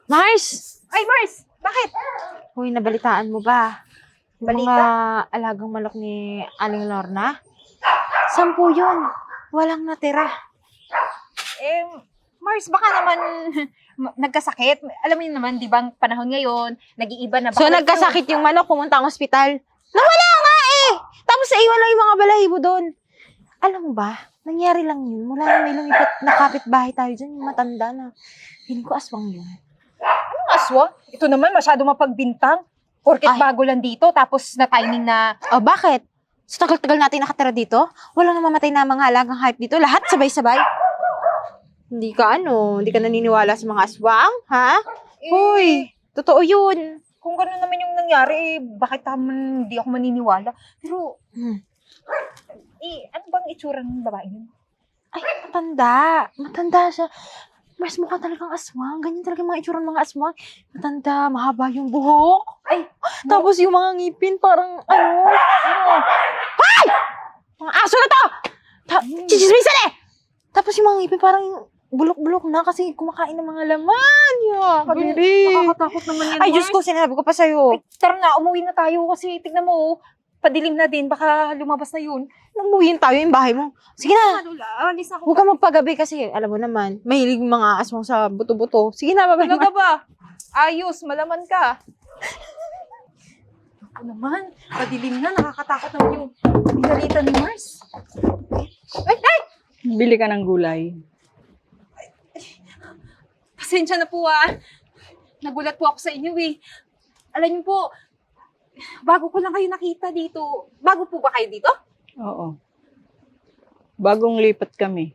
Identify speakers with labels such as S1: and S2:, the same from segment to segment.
S1: Mars!
S2: Ay, Mars! Bakit?
S1: Uy, nabalitaan mo ba? Yung
S2: Balita?
S1: mga alagang manok ni Aling Lorna? 10 yun. Walang natira.
S2: Eh, Mars, baka naman nagkasakit. Alam mo yun naman, di ba, ang panahon ngayon, nag-iiba na.
S1: So, nagkasakit yung manok, pumunta ang ospital. Nawala nga eh! Tapos iwan lang yung mga balahibo doon. Alam mo ba, nangyari lang yun. Mula nang may lumipat na kapitbahay tayo dyan, yung matanda na. Feeling ko aswang yun.
S2: Anong aswa? Ito naman, masyado mapagbintang. Porket
S1: Ay.
S2: bago lang dito, tapos na timing na...
S1: O, bakit? Sa tagal-tagal natin nakatira dito, walang namamatay na mga alagang hayop dito. Lahat sabay-sabay. Hindi ka naniniwala sa mga aswang, ha? Hoy, totoo yun.
S2: Kung gano'n naman yung nangyari, bakit naman hindi ako maniniwala? Pero, ano bang itsura ng babae yun?
S1: Ay, matanda. Matanda siya. Mas mukha talagang aswang. Ganyan talaga yung mga itsura ng mga aswang. Matanda, mahaba yung buhok.
S2: Ay,
S1: Tapos yung mga ngipin parang Ay! Mga aso na to! Chichismisan eh! Tapos yung mga ngipin parang bulok-bulok na kasi kumakain ng mga laman. Kadiri.
S2: nakakatakot naman yan,
S1: Ay, Diyos ko, sinabi ko pa sa'yo.
S2: Ay, tara na, umuwi na tayo kasi tignan mo, padilim na din, baka lumabas na yun.
S1: Umuwiin tayo yung bahay mo. Sige na.
S2: Alis ako.
S1: Huwag ka magpagabi kasi, alam mo naman, mahilig yung mga aswang sa buto-buto. Sige na, babay
S2: Talaga ba? Ayos, malaman ka. Ako naman, padilim na, nakakatakot naman yung binalita ni Mars. Ay!
S3: Bili ka ng gulay.
S2: Pasensya na po Nagulat po ako sa inyo eh. Alam niyo po, bago ko lang kayo nakita dito. Bago po ba kayo dito?
S3: Oo. Bagong lipat kami.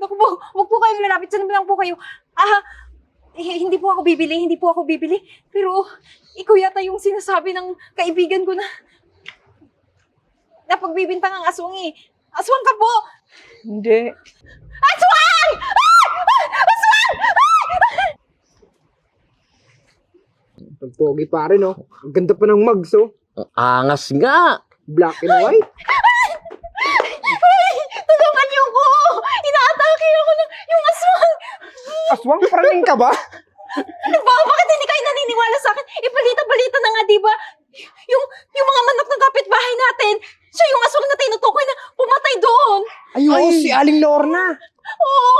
S2: Naku po, huwag po kayong lalapit. Saan lang po kayo? Hindi po ako bibili. Pero, ikaw yata yung sinasabi ng kaibigan ko na pagbibintang ang aswang eh. Aswang ka po!
S3: Hindi.
S2: Aswang! Aswang!
S4: Ang pogi pa rin, oh. Ang ganda pa ng mugs, oh.
S5: Ang angas nga.
S4: Black and white.
S2: Tulungan niyo ko! Inaatake ako ng yung aswang!
S4: Aswang, parating ka ba?
S2: Ano ba? Bakit hindi kayo naniniwala sa akin? Balita-balita na nga, di ba? Yung mga manok ng kapitbahay natin, siya yung aswang na tinutukoy na pumatay doon.
S4: Ay, si Aling Lorna.
S2: Oo!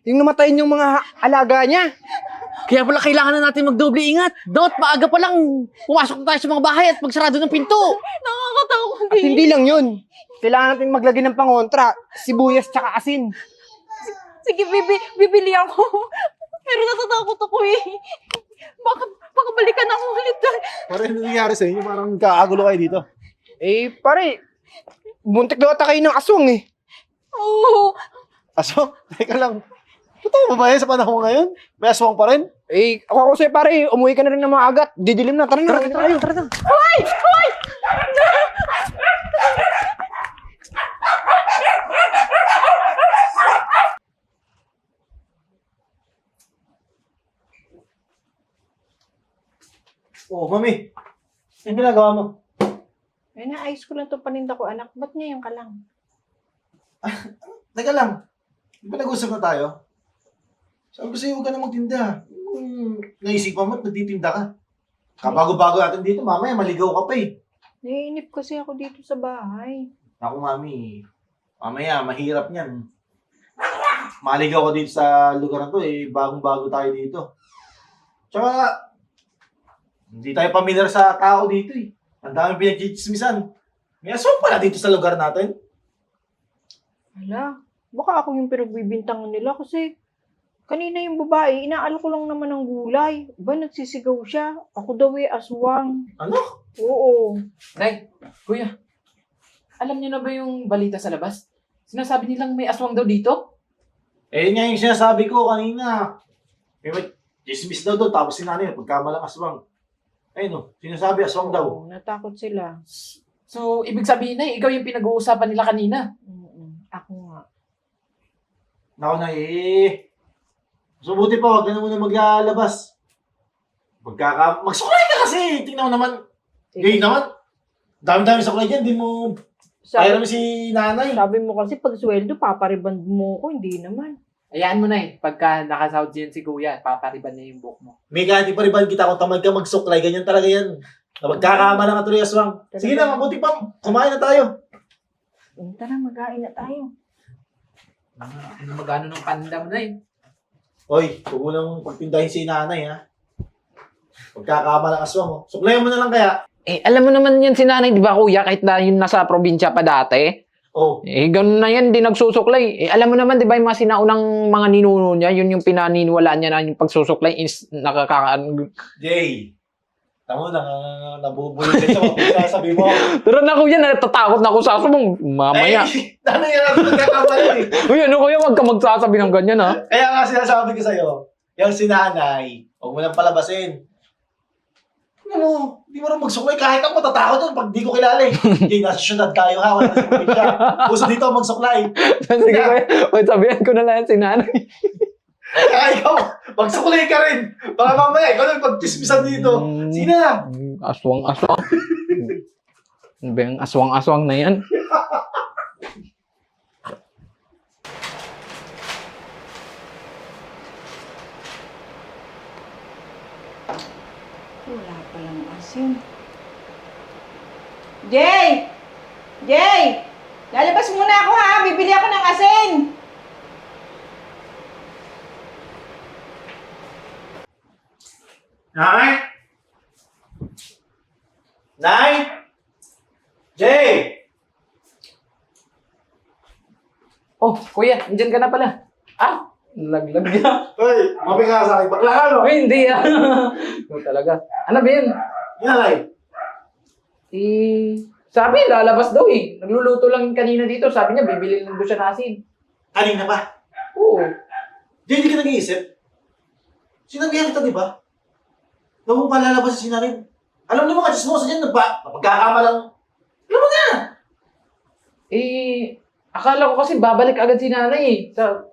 S4: Yung namatayin yung mga alaga niya.
S5: Kaya pala kailangan na natin magdoble ingat. Dapat maaga pa lang pumasok na tayo sa mga bahay at magsarado ng pinto.
S2: Nakakatakot
S4: At
S2: eh.
S4: hindi lang yun. Kailangan natin maglagay ng pangontra. Sibuyas tsaka asin.
S2: Sige, bibili ako. Pero natatakot ako eh. Baka balikan ako ulit.
S6: Parang ano nangyari sa inyo? Parang kaagulo kayo dito.
S4: Eh, pare. Buntik daw ata kayo ng aswang, eh.
S2: Oo.
S6: Aso, teka lang. Totoo ba ba yan sa panahon ngayon? May aswang pa rin?
S4: Eh, ako sa'yo, pare. Umuwi ka na rin ng maagat. Didilim na. Tara na. Tara na.
S2: Hoy! Hoy!
S6: Oo, mami. Ano ginagawa mo?
S3: Ay, naayos ko lang itong paninda ko, anak. Ba't ngayon ka lang?
S6: Teka lang. Di ba nag-usap na tayo? Sabi ko sa'yo, huwag ka na magtinda. Kung naisipan mo at nagtitinda ka. Kabago-bago natin dito, mamaya maligaw ka pa eh.
S3: Naiinip kasi ako dito sa bahay.
S6: Ako, mami. Mamaya, mahirap niyan. Maligaw ka dito sa lugar na to eh. Bagong-bago tayo dito. Tsaka, hindi tayo pamilyar sa tao dito eh. Ang daming pinagchichismisan. May aswang pala dito sa lugar natin.
S3: Hala, baka ako yung pinagbibintangan nila kasi kanina yung babae, inaalo ko lang naman ng gulay. Ba, nagsisigaw siya. Ako daw aswang.
S6: Ano?
S3: Oo.
S7: Nay, kuya, alam niyo na ba yung balita sa labas? Sinasabi nilang may aswang daw dito?
S6: Eh, yun nga yung sinasabi ko kanina. May chismis daw doon, tapos sinanay, pagkamalang aswang. Ayun o, sinasabi aswang daw.
S3: Oo, natakot sila.
S7: So, ibig sabihin na, ikaw yung pinag-uusapan nila kanina.
S3: Ako nga.
S6: Naku na eh. So, buti pa, wag ka na muna maglalabas. Magsuklay ka kasi. Tingnan mo naman. Ngayon naman, dami-dami suklay dyan. Di mo, kaya naman si nanay.
S3: Sabi mo kasi pag sweldo, papariband mo ko. Hindi naman.
S7: Ayaan mo na eh. Pagka nakasahod yan si kuya, papariban niya yung buhok mo.
S6: May kahit di pa rin kita kung tamad ka magsuklay, ganyan talaga yan. Na magkakama lang ka tuloy, aswang. Sige na, mabuti pa. Kumain na tayo.
S3: Tara, magkain na tayo.
S7: Ano magano ng panda mo na eh.
S6: Hoy, huwag mo nang pagpindahin si nanay, ha? Magkakama lang aswang, oh. Suklayan mo na lang kaya.
S7: Eh, alam mo naman yan si nanay, di ba kuya? Kahit na yun nasa probinsya pa dati.
S6: Oh,
S7: Eh, ganun na yan, di nagsusuklay. Eh, alam mo naman, di ba, yung mga sinaunang mga ninuno niya, yun yung pinaniniwalaan niya na yung pagsusuklay is
S6: Jay. Tamo na, nabubulit ka sa mga pagsasabi mo.
S7: Pero na kuya, natatakot na ako sa aswang. Mamaya.
S6: Eh, ano yan ang nagkakamali eh.
S7: Uy, ano kuya, wag ka magsasabi ng ganyan ha.
S6: Kaya nga sinasabi ko sa'yo, yung si nanay, huwag mo nang palabasin. Ano, di mo rin magsuklay. Kahit ako matatakot doon pag di ko kilala eh. Hindi, nasa syudad tayo ha, wala sa probinsya. Puso dito magsuklay.
S7: Sige kuya, wait, sabihan ko na lang yan si nanay.
S6: Kaya ikaw, magsuklay ka rin. Baka mamaya, ikaw lang pagtismisan dito. Sige na.
S7: Aswang. Ano ba yung aswang na yan?
S3: Wala palang asin. Jay! Jay! Lalabas muna ako ha! Bibili ako ng asin!
S6: Nay? Nay? Jay!
S7: Oh, kuya, andyan ka na pala. Ah, laglag niya.
S6: Hoy, mabi ka sa akin. Bakla ka, no?
S7: Ay, hindi ah. Ito talaga. Ano ba yun?
S6: Yan, Nay.
S7: Eh, sabi, lalabas daw eh. Nagluluto lang kanina dito. Sabi niya, bibili lang doon siya ng asin.
S6: Kanina pa.
S7: Oo.
S6: Jay, hindi ka nag-iisip. Sinabihan kita, di ba? Na kung palalabas si sinarin. Alam niyo mga chismosa dyan, napagkakama lang. Alam mo na!
S7: Eh, akala ko kasi babalik agad si nanay eh.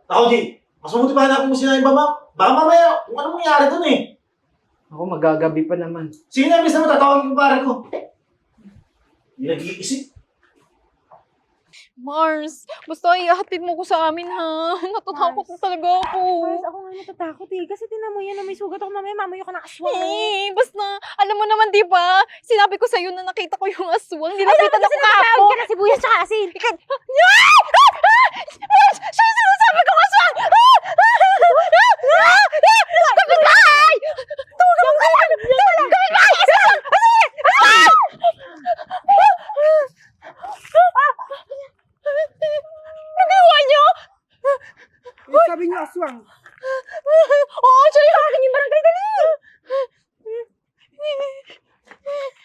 S6: Ako, Jay, mas mabuti pa hanapin mo si nanay ba, baka mamaya, kung ano mangyari dun eh.
S7: Ako, magagabi pa naman.
S6: Sige na, miss naman, tatawagin ko pare ko. Hindi nag-iisip.
S2: Mars, basta ihatid mo ko sa amin ha. Natatakot na talaga ako.
S1: Mars, ako nga natatakot eh. Kasi tinan mo yan na may sugat ako mamaya. Mamayo ka ng aswang.
S2: Eh, basta, alam mo naman di ba? Sinabi ko sa'yo na nakita ko yung aswang. Nilapitan ako kahapon.
S1: ka na sibuyas tsaka asin.
S2: Mars, siya yung sinasabi kong aswang! Kapitbahay! Tulong ka lang! Kapitbahay! Aswang! Aswang! Nagawa niyo?
S4: Sabi niyo, aswang.
S2: Oo, siya yung akin yung barangay. Dali!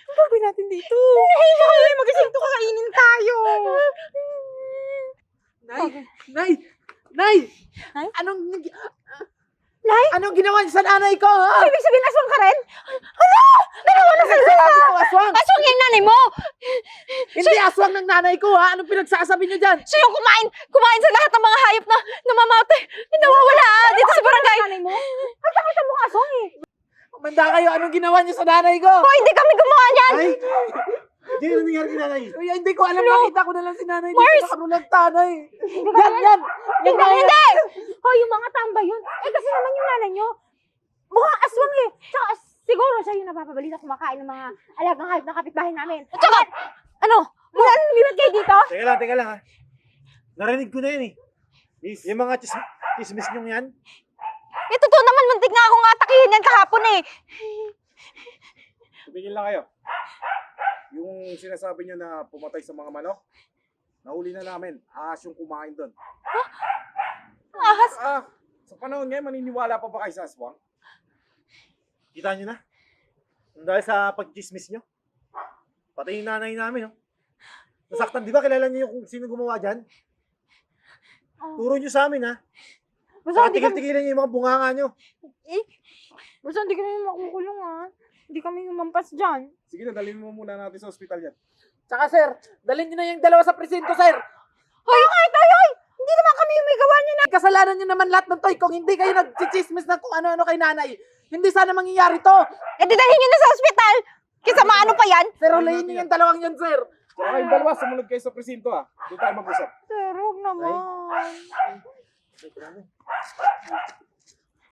S1: Ang gagawin natin dito? Hindi, magising to kakainin tayo.
S4: Nay! Nay!
S1: Nay?
S4: Anong ginawa niyo sa nanay ko, ha?
S1: Ibig sabihin aswang ka rin? Hala! Dalawa na sa
S4: Sabi ko, aswang!
S2: Aswang yung nanay mo!
S4: Hindi aswang ng nanay ko, ha? Anong pinagsasabi niyo dyan?
S2: Siya yung kumain sa lahat ng mga hayop na namamatay. Nawawala dito sa barangay.
S1: nanay mo? Ang takot mo aswang eh.
S4: Manda kayo, anong ginawa niyo sa nanay ko?
S2: Oh, hindi kami gumawa niyan!
S6: Ay! Jay, ano nangyari kay nanay?
S4: Kuya, hindi ko alam, nakita ko na lang si nanay dito nakarulang tanay. Yan!
S1: Hindi! Hoy, yung mga tambay yun. Eh, kasi naman yung nanay nyo. Mukhang aswang eh. Tsaka siguro siya yung napapabalita kumakain ng mga alagang hayop ng kapitbahay namin.
S2: Tsaka, ano?
S1: Wala nang lumibat kayo dito?
S6: Teka lang ha. Narinig ko na yun eh. Miss, yung mga chismis niyong yan.
S2: Eh, totoo naman, muntik nga akong atakihin yan kahapon eh.
S8: Tumingin lang kayo. Yung sinasabi nyo na pumatay sa mga manok, nahuli na namin. Ahas yung kumain doon.
S2: Ahas?
S8: Sa panahon ngayon, maniniwala pa ba kayo sa aswang?
S6: Kita niyo na. Dahil sa pag-chismis niyo. Pati yung nanay namin, oh. Nasaktan, di ba? Kilala niyo yung sino gumawa dyan? Turo niyo sa amin, ha?
S1: Basta hindi kami,
S6: Tigil-tigilan niyo yung mga bunganga niyo.
S1: basta hindi kami makukulong ha. Hindi kami umampas dyan.
S8: Sige na, dalhin mo muna natin sa ospital yan.
S4: Tsaka sir, dalhin niyo na yung dalawa sa presinto, sir.
S1: Hoy! Hindi naman kami yung may gawa niya na.
S4: Kasalanan niyo naman lahat ng toy kung hindi kayo nagchichismis ng kung ano-ano kay nanay. Hindi sana mangyayari to.
S2: Eh, didalhin nyo na sa ospital. Kasi maano pa yan?
S4: Pero layin niyo yung dalawang yan, sir.
S8: Tsaka kayong dalawa, sumunod kayo sa presinto ha. Doon tayo mag-usap.
S1: Sir, huwag naman.